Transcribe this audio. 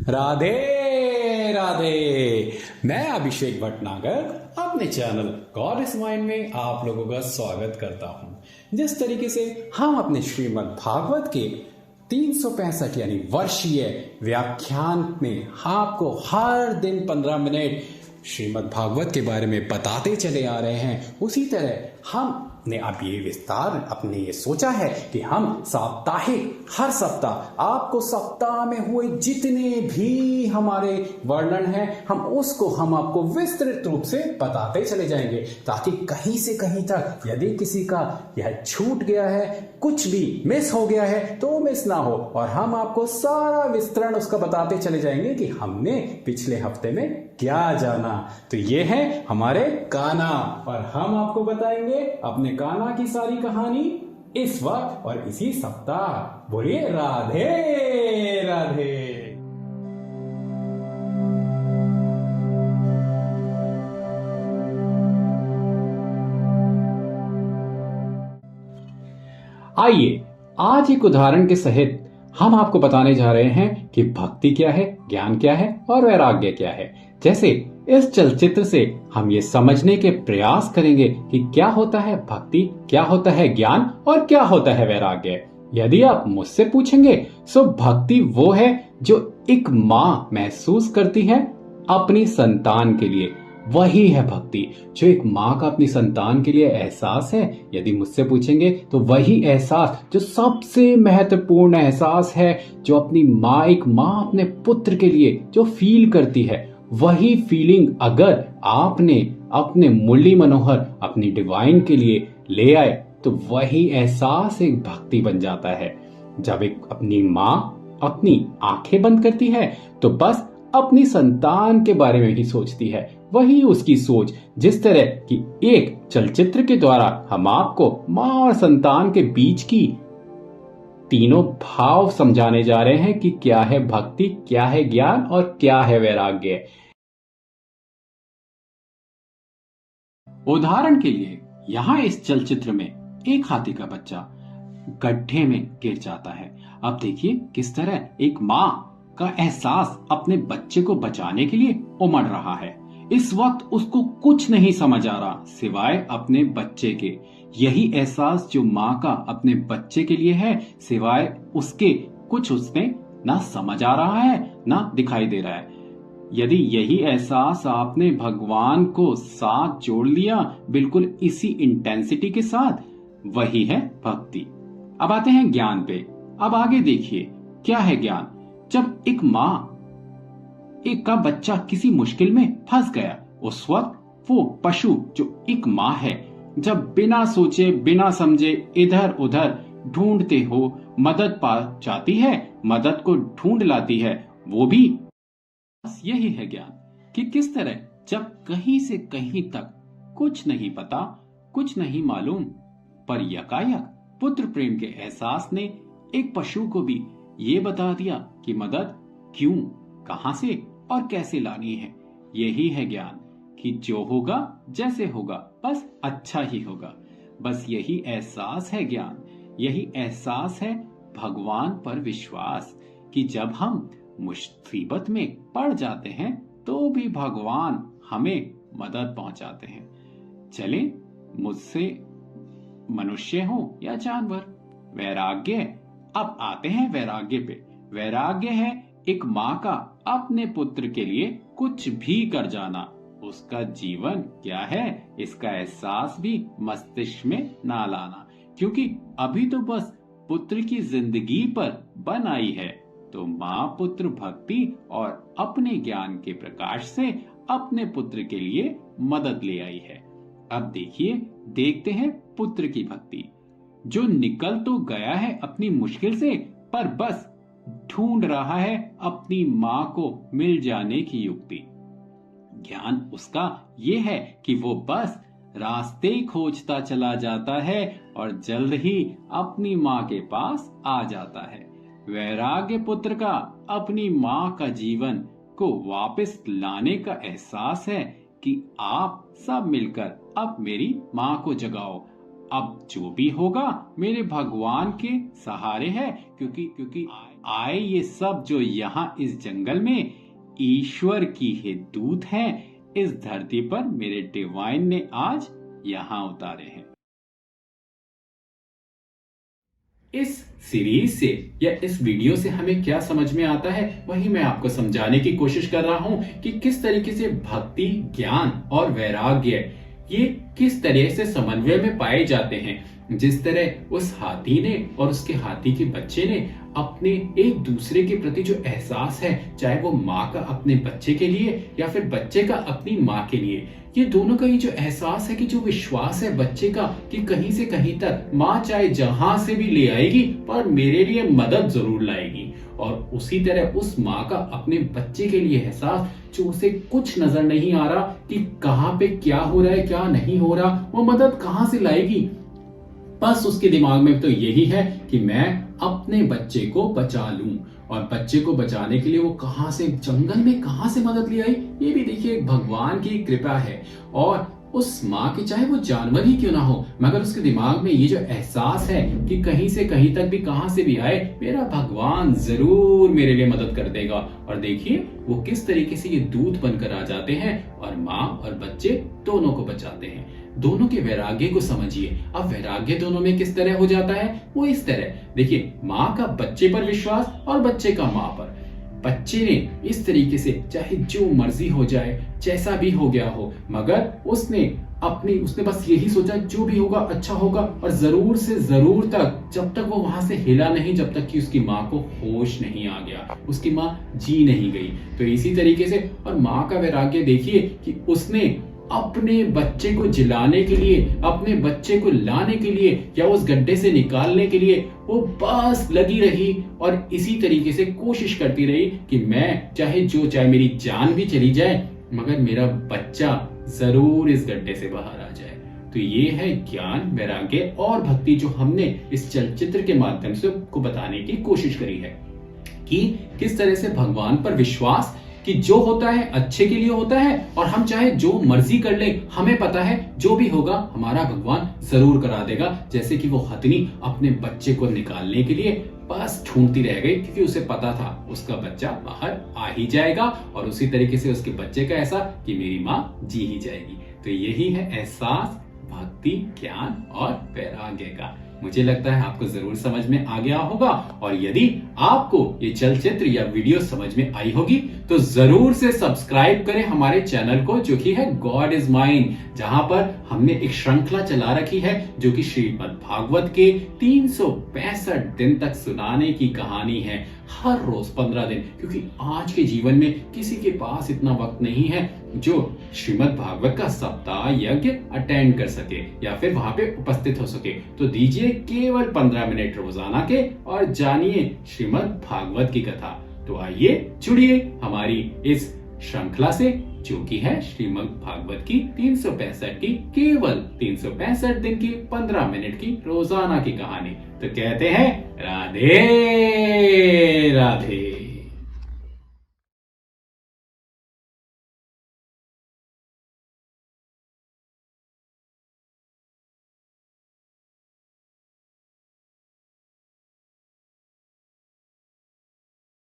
राधे राधे। मैं अभिषेक भटनागर अपने channel God is mind में आप लोगों का स्वागत करता हूं। जिस तरीके से हम अपने श्रीमद् भागवत के 365 यानी वर्षीय व्याख्यान में आपको हर दिन 15 मिनट श्रीमद् भागवत के बारे में बताते चले आ रहे हैं, उसी तरह हमने अब ये विस्तार अपने ये सोचा है कि हम साप्ताहिक हर सप्ताह आपको सप्ताह में हुए जितने भी हमारे वर्णन हैं हम आपको विस्तृत रूप से बताते चले जाएंगे, ताकि कहीं से कहीं तक यदि किसी का यह छूट गया है, कुछ भी मिस हो गया है तो मिस ना हो, और हम आपको सारा विस्तरण उसका बताते चले जाएंगे कि हमने पिछले हफ्ते में क्या जाना। तो ये है हमारे कान्हा, और हम आपको बताएंगे अपने कान्हा की सारी कहानी इस वक्त और इसी सप्ताह। बोलिए राधे राधे। आइए आज एक उदाहरण के सहित हम आपको बताने जा रहे हैं कि भक्ति क्या है, ज्ञान क्या है और वैराग्य क्या है। जैसे इस चलचित्र से हम ये समझने के प्रयास करेंगे कि क्या होता है भक्ति, क्या होता है ज्ञान और क्या होता है वैराग्य। यदि आप मुझसे पूछेंगे तो भक्ति वो है जो एक माँ महसूस करती है अपनी संतान के लिए, वही है भक्ति। जो एक माँ का अपनी संतान के लिए एहसास है, यदि मुझसे पूछेंगे तो वही एहसास जो सबसे महत्वपूर्ण एहसास है, जो अपनी माँ, एक माँ अपने पुत्र के लिए जो फील करती है, वही फीलिंग अगर आपने अपने मुरली मनोहर अपनी डिवाइन के लिए ले आए तो वही एहसास एक भक्ति बन जाता है। जब एक अपनी माँ अपनी आंखें बंद करती है तो बस अपनी संतान के बारे में ही सोचती है, वही उसकी सोच। जिस तरह की एक चलचित्र के द्वारा हम आपको माँ और संतान के बीच की तीनों भाव समझाने जा रहे हैं कि क्या है भक्ति, क्या है ज्ञान और क्या है वैराग्य। उदाहरण के लिए यहाँ इस चलचित्र में एक हाथी का बच्चा गड्ढे में गिर जाता है। अब देखिए किस तरह एक माँ का एहसास अपने बच्चे को बचाने के लिए उमड़ रहा है। इस वक्त उसको कुछ नहीं समझ आ रहा सिवाय अपने बच्चे के। यही एहसास जो माँ का अपने बच्चे के लिए है, सिवाय उसके कुछ उसने ना समझ आ रहा है ना दिखाई दे रहा है। यदि यही एहसास आपने भगवान को साथ जोड़ लिया बिल्कुल इसी इंटेंसिटी के साथ, वही है भक्ति। अब आते हैं ज्ञान पे। अब आगे देखिए क्या है ज्ञान। जब एक माँ एक का बच्चा किसी मुश्किल में फंस गया, उस वक्त वो पशु जो एक माँ है, जब बिना सोचे बिना समझे इधर उधर ढूंढते हो मदद पा जाती है, मदद को ढूंढ लाती है। वो भी बस यही है ज्ञान कि किस तरह जब कहीं से कहीं तक कुछ नहीं पता, कुछ नहीं मालूम, पर यकायक पुत्र प्रेम के एहसास ने एक पशु को भी ये बता दिया कि मदद क्यों, कहां से और कैसे लानी है। यही है ज्ञान कि जो होगा जैसे होगा बस अच्छा ही होगा। बस यही एहसास है ज्ञान। यही एहसास है भगवान पर विश्वास कि जब हम मुसीबत में पड़ जाते हैं तो भी भगवान हमें मदद पहुंचाते हैं। चले मुझसे मनुष्य हो या जानवर। वैराग्य। अब आते हैं वैराग्य पे। वैराग्य है एक माँ का अपने पुत्र के लिए कुछ भी कर जाना। उसका जीवन क्या है इसका एहसास भी मस्तिष्क में ना लाना, क्योंकि अभी तो बस पुत्र की जिंदगी पर बन आई है। तो माँ पुत्र भक्ति और अपने ज्ञान के प्रकाश से अपने पुत्र के लिए मदद ले आई है। अब देखते हैं पुत्र की भक्ति, जो निकल तो गया है अपनी मुश्किल से, पर बस ढूंढ रहा है अपनी माँ को मिल जाने की युक्ति। ज्ञान उसका ये है कि वो बस रास्ते खोजता चला जाता है और जल्द ही अपनी माँ के पास आ जाता है। वैराग्य पुत्र का अपनी माँ का जीवन को वापस लाने का एहसास है कि आप सब मिलकर अब मेरी माँ को जगाओ, अब जो भी होगा मेरे भगवान के सहारे है, क्योंकि आए ये सब जो यहाँ इस जंगल में ईश्वर की ही दूत हैं, इस धरती पर मेरे डिवाइन ने आज यहाँ उतारे हैं। इस सीरीज से या इस वीडियो से हमें क्या समझ में आता है, वही मैं आपको समझाने की कोशिश कर रहा हूं कि किस तरीके से भक्ति, ज्ञान और वैराग्य ये किस तरह से समन्वय में पाए जाते हैं। जिस तरह उस हाथी ने और उसके हाथी के बच्चे ने अपने एक दूसरे के प्रति जो एहसास है, चाहे वो माँ का अपने बच्चे के लिए या फिर बच्चे का अपनी माँ के लिए, ये दोनों का ये जो एहसास है कि जो विश्वास है बच्चे का कि कहीं से कहीं तक माँ चाहे जहां से भी ले आएगी पर मेरे लिए मदद जरूर लाएगी। और उसी तरह उस माँ का अपने बच्चे के लिए एहसास, जो उसे कुछ नजर नहीं आ रहा कि कहाँ पे क्या हो रहा है क्या नहीं हो रहा, वो मदद कहाँ से लाएगी। बस उसके दिमाग में तो यही है कि मैं अपने बच्चे को बचा लूं। और बच्चे को बचाने के लिए वो कहां से, जंगल में कहां से मदद ले आई, ये भी देखिए भगवान की कृपा है। और उस माँ के चाहे वो जानवर ही क्यों ना हो, मगर उसके दिमाग में ये जो एहसास है कि कहीं से कहीं तक भी कहां से भी आए मेरा भगवान जरूर मेरे लिए मदद कर देगा। और देखिए वो किस तरीके से ये दूत बनकर आ जाते हैं और माँ और बच्चे दोनों को बचाते हैं। दोनों के वैराग्य को समझिए। अब वैराग्य दोनों में किस तरह हो जाता है, वो इस तरह देखिए, माँ का बच्चे पर विश्वास और बच्चे का माँ पर। बच्चे ने इस तरीके से चाहे जो मर्जी हो जाए, जैसा भी हो गया हो, मगर उसने बस यही सोचा जो भी होगा अच्छा होगा, और जरूर से जरूर तक जब तक वो वहां से हिला नहीं, जब तक कि उसकी माँ को होश नहीं आ गया, उसकी माँ जी नहीं गई। तो इसी तरीके से, और माँ का वैराग्य देखिए कि उसने अपने बच्चे को जिलाने के लिए, अपने बच्चे को लाने के लिए या उस गड्ढे से निकालने के लिए वो बस लगी रही और इसी तरीके से कोशिश करती रही कि मैं चाहे मेरी जान भी चली जाए मगर मेरा बच्चा जरूर इस गड्ढे से बाहर आ जाए। तो ये है ज्ञान, वैराग्य और भक्ति जो हमने इस चलचित्र के माध्यम से को बताने की कोशिश करी है कि किस तरह से भगवान पर विश्वास कि जो होता है अच्छे के लिए होता है, और हम चाहे जो मर्जी कर ले, हमें पता है जो भी होगा हमारा भगवान जरूर करा देगा। जैसे कि वो हथनी अपने बच्चे को निकालने के लिए बस ढूंढती रह गई, क्योंकि उसे पता था उसका बच्चा बाहर आ ही जाएगा, और उसी तरीके से उसके बच्चे का ऐसा कि मेरी माँ जी ही जाएगी। तो यही है एहसास भक्ति, ज्ञान और वैराग्य का। मुझे लगता है आपको जरूर समझ में आ गया होगा, और यदि आपको ये चलचित्र या वीडियो समझ में आई होगी तो जरूर से सब्सक्राइब करें हमारे चैनल को, जो कि है गॉड इज माइन, जहां पर हमने एक श्रृंखला चला रखी है जो कि श्रीमद् भागवत के 365 दिन तक सुनाने की कहानी है, हर रोज 15 दिन। क्योंकि आज के जीवन में किसी के पास इतना वक्त नहीं है जो श्रीमद् भागवत का सप्ताह यज्ञ अटेंड कर सके या फिर वहां पे उपस्थित हो सके। तो दीजिए केवल 15 मिनट रोजाना के और जानिए श्रीमद् भागवत की कथा। तो आइए जुड़िए हमारी इस श्रृंखला से, जो कि है श्रीमद् भागवत की 365 की केवल 365 दिन की 15 मिनट की रोजाना की कहानी। तो कहते हैं राधे राधे।